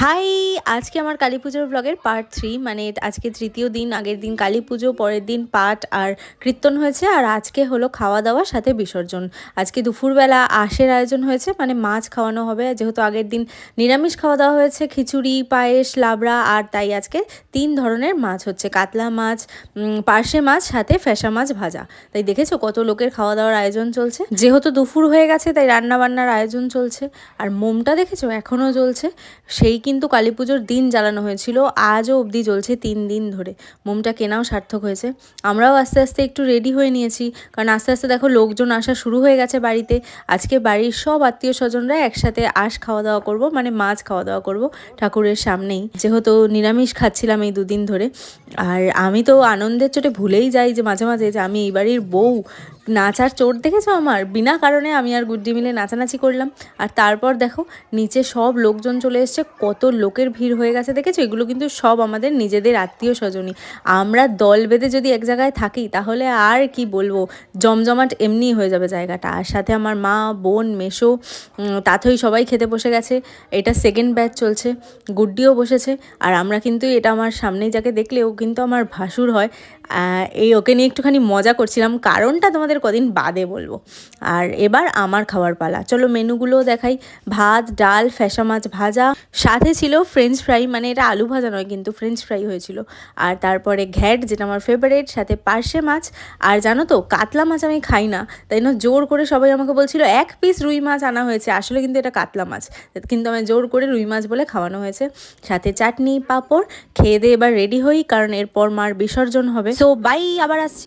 High! আজকে আমার কালীপুজোর ব্লগের পার্ট 3, মানে আজকে তৃতীয় দিন। আগের দিন কালীপুজো, পরের দিন পাঠ আর কীর্তন হয়েছে, আর আজকে হলো খাওয়া দাওয়া সাথে বিসর্জন। আজকে দুপুরবেলা আশের আয়োজন হয়েছে, মানে মাছ খাওয়ানো হবে, যেহেতু আগের দিন নিরামিষ খাওয়া দাওয়া হয়েছে, খিচুড়ি, পায়েস, লাবড়া, আর তাই আজকে 3 ধরনের মাছ হচ্ছে, কাতলা মাছ, পার্শে মাছ, সাথে ফ্যাসা মাছ ভাজা। তাই দেখেছো কত লোকের খাওয়া দাওয়ার আয়োজন চলছে। যেহেতু দুপুর হয়ে গেছে তাই রান্না বান্নার আয়োজন চলছে। আর মোমটা দেখেছো এখনও জ্বলছে, সেই কিন্তু কালী পুজোর দিন জ্বালানো হয়েছিল, আজও অবধি জ্বলছে 3 দিন ধরে। মোমটা কেনাও সার্থক হয়েছে। আমরাও আস্তে আস্তে একটু রেডি হয়ে নিয়েছি, কারণ আস্তে আস্তে দেখো লোকজন আসা শুরু হয়ে গেছে বাড়িতে। আজকে বাড়ির সব আত্মীয় স্বজনরা একসাথে খাওয়া দাওয়া করব, মানে মাছ খাওয়া দাওয়া করব ঠাকুরের সামনেই, যেহেতু নিরামিষ খাচ্ছিলাম এই 2 দিন ধরে। আর আমি তো আনন্দের চোটে ভুলেই যাই যে মাঝে মাঝে যে আমি এই বাড়ির বউ। নাচার চোট দেখেছো আমার, বিনা কারণে আমি আর গুড্ডি মিলে নাচানাচি করলাম। আর তারপর দেখো নিচে সব লোকজন চলে এসছে, কত লোকের ভিড় হয়ে গেছে দেখেছো। এগুলো কিন্তু সব আমাদের নিজেদের আত্মীয় স্বজনই। আমরা দল বেঁধে যদি এক জায়গায় থাকি তাহলে আর কি বলবো, জমজমাট এমনিই হয়ে যাবে জায়গাটা। আর সাথে আমার মা, বোন, মেসো, তাথই সবাই খেতে বসে গেছে। এটা সেকেন্ড ব্যাচ চলছে, গুড্ডিও বসেছে। আর আমরা কিন্তু, এটা আমার সামনেই যাকে দেখলে ও কিন্তু আমার ভাসুর হয়, এই ওকে নিয়ে একটুখানি মজা করছিলাম, কারণটা তোমাদের কদিন বাদে বলবো। আর এবার আমার খাওয়ার পালা, চলো মেনুগুলোও দেখাই। ভাত, ডাল, ফ্যাসা মাছ ভাজা, সাথে ছিল ফ্রেঞ্চ ফ্রাই, মানে এটা আলু ভাজা নয় কিন্তু ফ্রেঞ্চ ফ্রাই হয়েছিল। আর তারপরে ঘ্যাট, যেটা আমার ফেভারিট, সাথে পার্শে মাছ। আর জানো তো কাতলা মাছ আমি খাই না, তাই না জোর করে সবাই আমাকে বলছিল 1 পিস রুই মাছ আনা হয়েছে, আসলে কিন্তু এটা কাতলা মাছ, কিন্তু আমি জোর করে রুই মাছ বলে খাওয়ানো হয়েছে। সাথে চাটনি, পাঁপড়। খেয়ে দিয়ে এবার রেডি হই, কারণ এরপর মার বিসর্জন হবে। সো বাই, আবার আসছি।